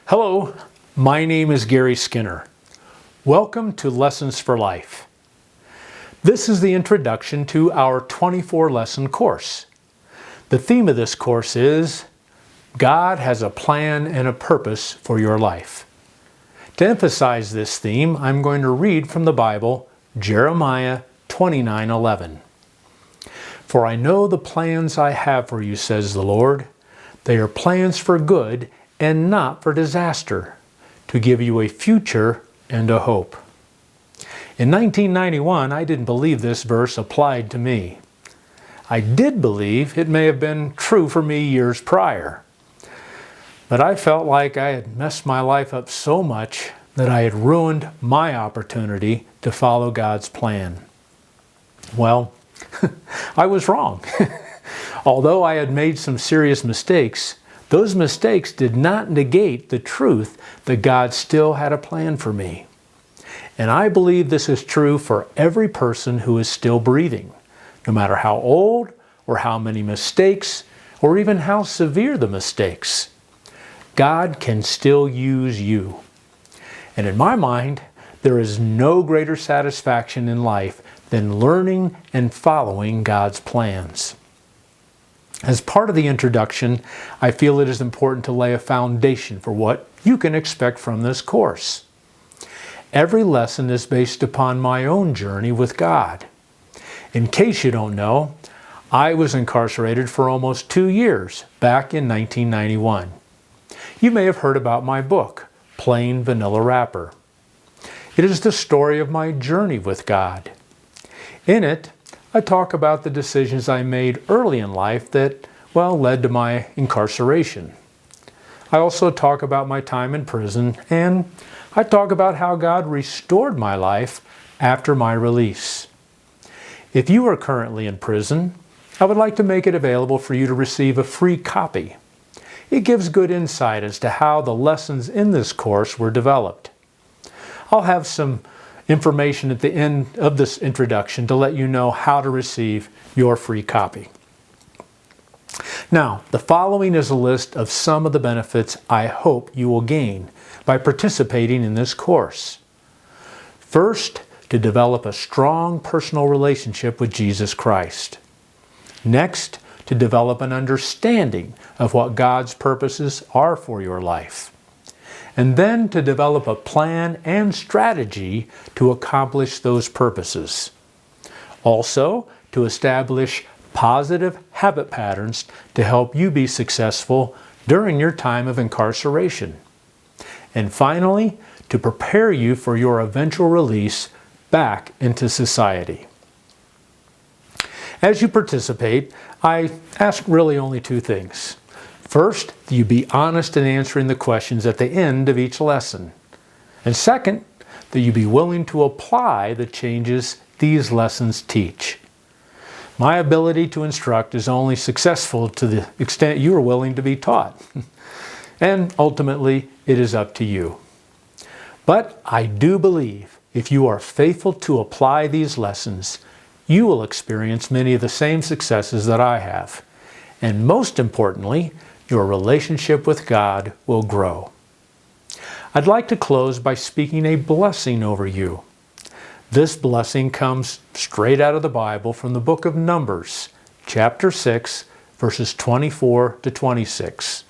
Hello, my name is Gary Skinner. Welcome to Lessons for Life. This is the introduction to our 24-lesson course. The theme of this course is God has a plan and a purpose for your life. To emphasize this theme, I'm going to read from the Bible, Jeremiah 29:11. For I know the plans I have for you, says the Lord. They are plans for good and not for disaster, to give you a future and a hope. In 1991, I didn't believe this verse applied to me. I did believe it may have been true for me years prior. But I felt like I had messed my life up so much that I had ruined my opportunity to follow God's plan. Well, I was wrong. Although I had made some serious mistakes, those mistakes did not negate the truth that God still had a plan for me. And I believe this is true for every person who is still breathing, no matter how old or how many mistakes or even how severe the mistakes. God can still use you. And in my mind, there is no greater satisfaction in life than learning and following God's plans. As part of the introduction, I feel it is important to lay a foundation for what you can expect from this course. Every lesson is based upon my own journey with God. In case you don't know, I was incarcerated for almost 2 years back in 1991. You may have heard about my book, Plain Vanilla Rapper. It is the story of my journey with God. In it, I talk about the decisions I made early in life that, led to my incarceration. I also talk about my time in prison, and I talk about how God restored my life after my release. If you are currently in prison, I would like to make it available for you to receive a free copy. It gives good insight as to how the lessons in this course were developed. I'll have some information at the end of this introduction to let you know how to receive your free copy. Now, the following is a list of some of the benefits I hope you will gain by participating in this course. First, to develop a strong personal relationship with Jesus Christ. Next, to develop an understanding of what God's purposes are for your life. And then to develop a plan and strategy to accomplish those purposes. Also, to establish positive habit patterns to help you be successful during your time of incarceration. And finally, to prepare you for your eventual release back into society. As you participate, I ask really only 2 things. First, that you be honest in answering the questions at the end of each lesson. And second, that you be willing to apply the changes these lessons teach. My ability to instruct is only successful to the extent you are willing to be taught. And ultimately, it is up to you. But I do believe if you are faithful to apply these lessons, you will experience many of the same successes that I have. And most importantly, your relationship with God will grow. I'd like to close by speaking a blessing over you. This blessing comes straight out of the Bible from the book of Numbers, chapter 6, verses 24 to 26.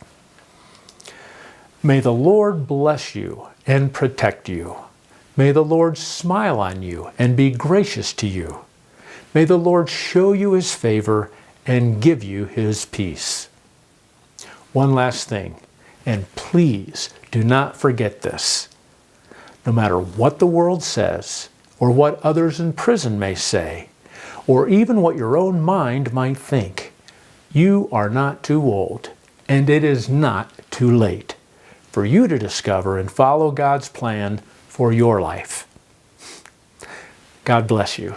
May the Lord bless you and protect you. May the Lord smile on you and be gracious to you. May the Lord show you His favor and give you His peace. One last thing, and please do not forget this. No matter what the world says, or what others in prison may say, or even what your own mind might think, you are not too old, and it is not too late for you to discover and follow God's plan for your life. God bless you.